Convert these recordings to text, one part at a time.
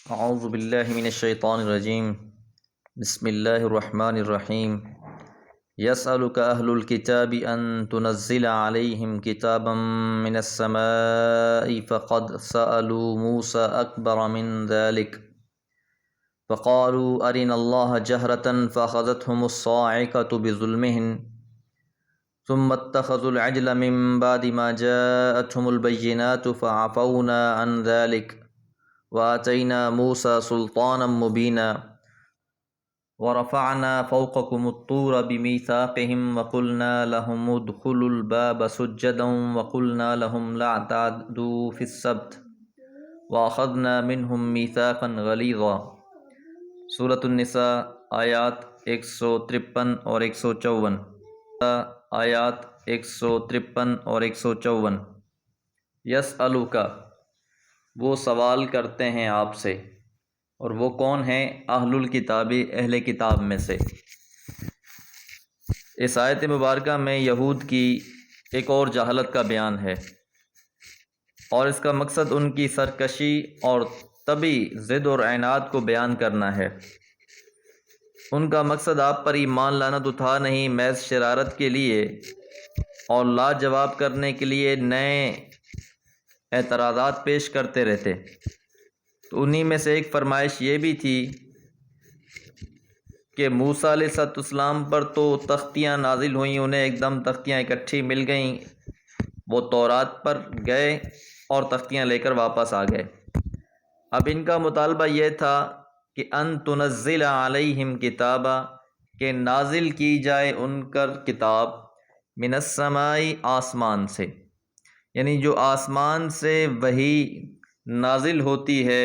اعوذ باللہ من الشیطان الرجیم بسم اللہ الرحمن الرحیم یسألک اہل الکتاب ان تنزل علیہم کتابا من السماء فقد سألوا موسى اکبر من ذلك فقالوا ارنا اللہ جہرة فأخذتهم الصاعقة بظلمهم ثم اتخذوا العجل من بعد ما جاءتهم البينات فعفونا عن ذلك وآتينا موسى سلطانا مبينا ورفعنا فوقكم الطور بميثاقهم وقلنا لهم ادخلوا الباب سجدا وقلنا لهم لا تعدوا في السبت وأخذنا منهم ميثاقا غليظا۔ سورۃ النساء آیات 153 اور 154۔ آیات 153 اور 154۔ یسألک، وہ سوال کرتے ہیں آپ سے، اور وہ کون ہیں؟ اہل الکتاب، اہل کتاب میں سے۔ اس آیت مبارکہ میں یہود کی ایک اور جہالت کا بیان ہے، اور اس کا مقصد ان کی سرکشی اور طبی ضد اور عناد کو بیان کرنا ہے۔ ان کا مقصد آپ پر ایمان لانا تو تھا نہیں، محض شرارت کے لیے اور لاجواب کرنے کے لیے نئے اعتراضات پیش کرتے رہتے۔ تو انہی میں سے ایک فرمائش یہ بھی تھی کہ موسیٰ علیہ السلام پر تو تختیاں نازل ہوئیں، انہیں ایک دم تختیاں اکٹھی مل گئیں، وہ تورات پر گئے اور تختیاں لے کر واپس آ گئے۔ اب ان کا مطالبہ یہ تھا کہ ان تنزل علیہم کتابا، کہ نازل کی جائے ان پر کتاب، من السماء، آسمان سے، یعنی جو آسمان سے وحی نازل ہوتی ہے،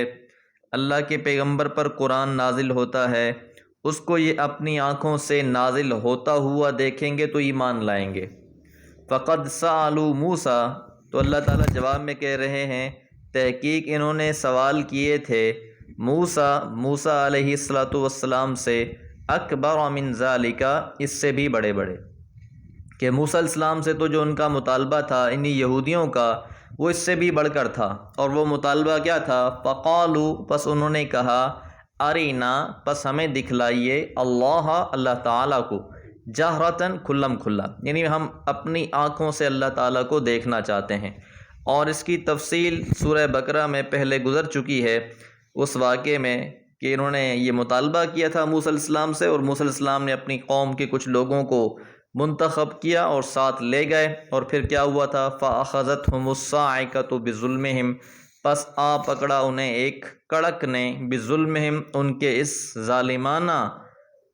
اللہ کے پیغمبر پر قرآن نازل ہوتا ہے، اس کو یہ اپنی آنکھوں سے نازل ہوتا ہوا دیکھیں گے تو ایمان لائیں گے۔ فقد سألوا موسیٰ، تو اللہ تعالیٰ جواب میں کہہ رہے ہیں تحقیق انہوں نے سوال کیے تھے موسیٰ علیہ السلام سے، اکبر من ذالک، اس سے بھی بڑے بڑے، کہ موسیٰ علیہ السلام سے تو جو ان کا مطالبہ تھا انہی یہودیوں کا، وہ اس سے بھی بڑھ کر تھا۔ اور وہ مطالبہ کیا تھا؟ فقالوا، پس انہوں نے کہا، ارینا، پس ہمیں دکھلائیے، اللہ تعالیٰ کو، جہرتاً، کھلم کھلا، یعنی ہم اپنی آنکھوں سے اللہ تعالیٰ کو دیکھنا چاہتے ہیں۔ اور اس کی تفصیل سورہ بقرہ میں پہلے گزر چکی ہے، اس واقعے میں کہ انہوں نے یہ مطالبہ کیا تھا موسیٰ علیہ السلام سے، اور موسیٰ علیہ السلام نے اپنی قوم کے کچھ لوگوں کو منتخب کیا اور ساتھ لے گئے، اور پھر کیا ہوا تھا؟ فَأَخَذَتْهُمُ الصَّاعِقَةُ بِظُلْمِهِمْ، پس پکڑا انہیں ایک کڑک نے، بظلمہم، ان کے اس ظالمانہ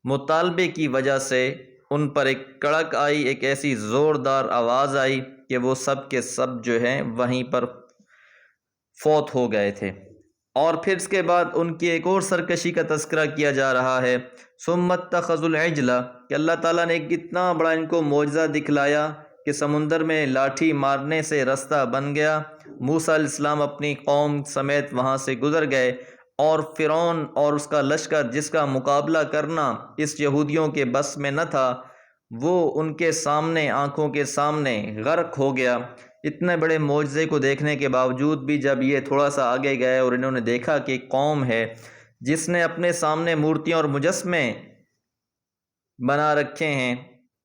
مطالبے کی وجہ سے ان پر ایک کڑک آئی، ایک ایسی زوردار آواز آئی کہ وہ سب کے سب جو ہیں وہیں پر فوت ہو گئے تھے۔ اور پھر اس کے بعد ان کی ایک اور سرکشی کا تذکرہ کیا جا رہا ہے، ثم اتخذوا العجل، کہ اللہ تعالیٰ نے ایک اتنا بڑا ان کو معجزہ دکھلایا کہ سمندر میں لاٹھی مارنے سے رستہ بن گیا، موسیٰ علیہ السلام اپنی قوم سمیت وہاں سے گزر گئے، اور فرعون اور اس کا لشکر جس کا مقابلہ کرنا اس یہودیوں کے بس میں نہ تھا، وہ ان کے سامنے، آنکھوں کے سامنے غرق ہو گیا۔ اتنے بڑے معجزے کو دیکھنے کے باوجود بھی جب یہ تھوڑا سا آگے گئے اور انہوں نے دیکھا کہ ایک قوم ہے جس نے اپنے سامنے مورتیاں اور مجسمے بنا رکھے ہیں،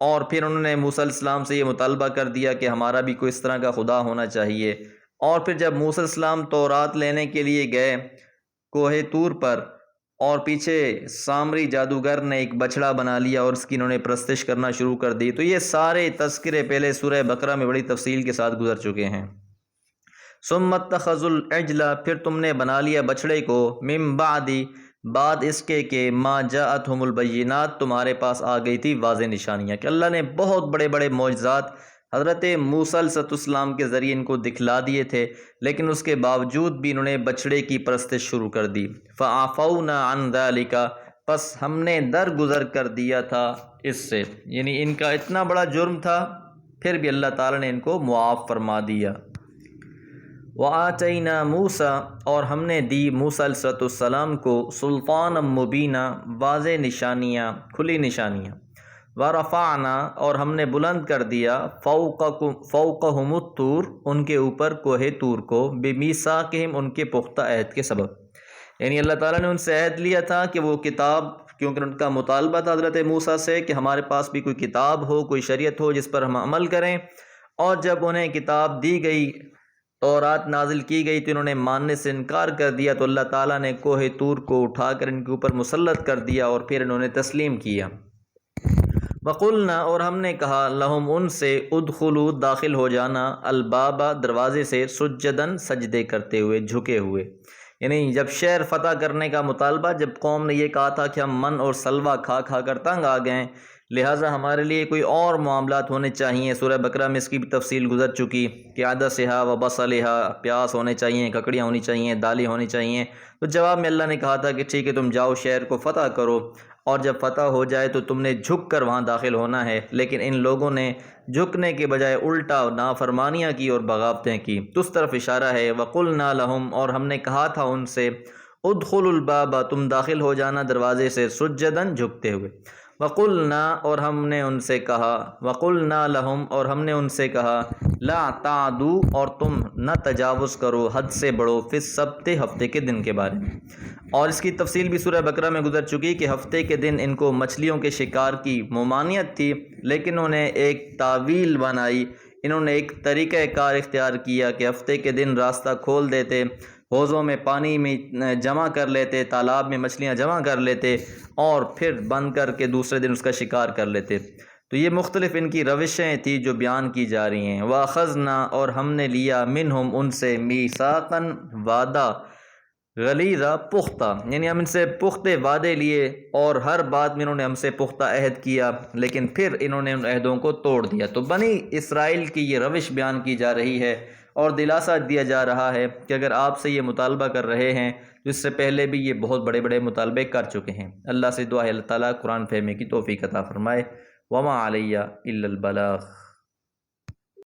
اور پھر انہوں نے موسیٰ علیہ السلام سے یہ مطالبہ کر دیا کہ ہمارا بھی کوئی اس طرح کا خدا ہونا چاہیے۔ اور پھر جب موسیٰ علیہ السلام تورات لینے کے لیے گئے کوہ طور پر، اور پیچھے سامری جادوگر نے ایک بچڑا بنا لیا اور اس کی انہوں نے پرستش کرنا شروع کر دی، تو یہ سارے تذکرے پہلے سورہ بقرہ میں بڑی تفصیل کے ساتھ گزر چکے ہیں۔ ثم اتخذوا العجل، پھر تم نے بنا لیا بچڑے کو، من بعد اس کے کہ ما جاءتهم البینات، تمہارے پاس آ گئی تھی واضح نشانیاں، کہ اللہ نے بہت بڑے بڑے معجزات حضرت موسیٰ علیہ السلام کے ذریعے ان کو دکھلا دیے تھے، لیکن اس کے باوجود بھی انہوں نے بچڑے کی پرستش شروع کر دی۔ فعفونا عن ذلک، پس ہم نے درگزر کر دیا تھا اس سے، یعنی ان کا اتنا بڑا جرم تھا پھر بھی اللہ تعالیٰ نے ان کو معاف فرما دیا۔ وَآتَيْنَا مُوسَىٰ، اور ہم نے دی موسیٰ علیہ السلام کو، سلطان مبینہ، واضح نشانیاں، کھلی نشانیاں۔ وَرَفَعْنَا، اور ہم نے بلند کر دیا، فوقہم الطور، ان کے اوپر کوہ طور کو، بِمِیثَاقِہِم، ان کے پختہ عہد کے سبب۔ یعنی اللہ تعالیٰ نے ان سے عہد لیا تھا کہ وہ کتاب، کیونکہ ان کا مطالبہ تھا حضرت موسیٰ سے کہ ہمارے پاس بھی کوئی کتاب ہو، کوئی شریعت ہو جس پر ہم عمل کریں، اور جب انہیں کتاب دی گئی، تورات نازل کی گئی، تو انہوں نے ماننے سے انکار کر دیا، تو اللہ تعالیٰ نے کوہ طور کو اٹھا کر ان کے اوپر مسلط کر دیا اور پھر انہوں نے تسلیم کیا۔ وقلنا، اور ہم نے کہا، لہم ان سے، ادخلوا داخل ہو جانا، البابا دروازے سے، سجدن سجدے کرتے ہوئے، جھکے ہوئے۔ یعنی جب شہر فتح کرنے کا مطالبہ، جب قوم نے یہ کہا تھا کہ ہم من اور سلوہ کھا کھا کر تنگ آ گئے، لہٰذا ہمارے لیے کوئی اور معاملات ہونے چاہیے۔ سورہ بقرہ میں اس کی بھی تفصیل گزر چکی کہ عدسہا و بصلہا، پیاس ہونے چاہیے، ککڑیاں ہونی چاہیے، دالیں ہونی چاہیے۔ تو جواب میں اللہ نے کہا تھا کہ ٹھیک ہے، تم جاؤ شہر کو فتح کرو، اور جب فتح ہو جائے تو تم نے جھک کر وہاں داخل ہونا ہے۔ لیکن ان لوگوں نے جھکنے کے بجائے الٹا نافرمانیاں کی اور بغاوتیں کی، تو اس طرف اشارہ ہے۔ وقلنا لہم، اور ہم نے کہا تھا ان سے، ادخلوا الباب، تم داخل ہو جانا دروازے سے، سجدن، جھکتے ہوئے۔ وقلنا، اور ہم نے ان سے کہا، وقلنا لہم، اور ہم نے ان سے کہا، لا تعدوا، اور تم نہ تجاوز کرو، حد سے بڑھو، فی السبت، ہفتے کے دن کے بارے میں۔ اور اس کی تفصیل بھی سورہ بقرہ میں گزر چکی کہ ہفتے کے دن ان کو مچھلیوں کے شکار کی ممانعت تھی، لیکن انہوں نے ایک تعویل بنائی، انہوں نے ایک طریقہ کار اختیار کیا کہ ہفتے کے دن راستہ کھول دیتے، حوضوں میں پانی میں جمع کر لیتے، تالاب میں مچھلیاں جمع کر لیتے، اور پھر بند کر کے دوسرے دن اس کا شکار کر لیتے۔ تو یہ مختلف ان کی روشیں تھیں جو بیان کی جا رہی ہیں۔ وَأَخَذْنَا، اور ہم نے لیا، منہم، ان سے، میثاقاً، وعدہ، غلیظہ، پختہ، یعنی ہم ان سے پختہ وعدے لیے، اور ہر بات میں انہوں نے ہم سے پختہ عہد کیا، لیکن پھر انہوں نے ان عہدوں کو توڑ دیا۔ تو بنی اسرائیل کی یہ روش بیان کی جا رہی ہے، اور دلاسا دیا جا رہا ہے کہ اگر آپ سے یہ مطالبہ کر رہے ہیں تو اس سے پہلے بھی یہ بہت بڑے بڑے مطالبے کر چکے ہیں۔ اللہ سے دعا ہے اللہ تعالیٰ قرآن فہمی کی توفیق عطا فرمائے۔ وما علیہ الا البلاغ۔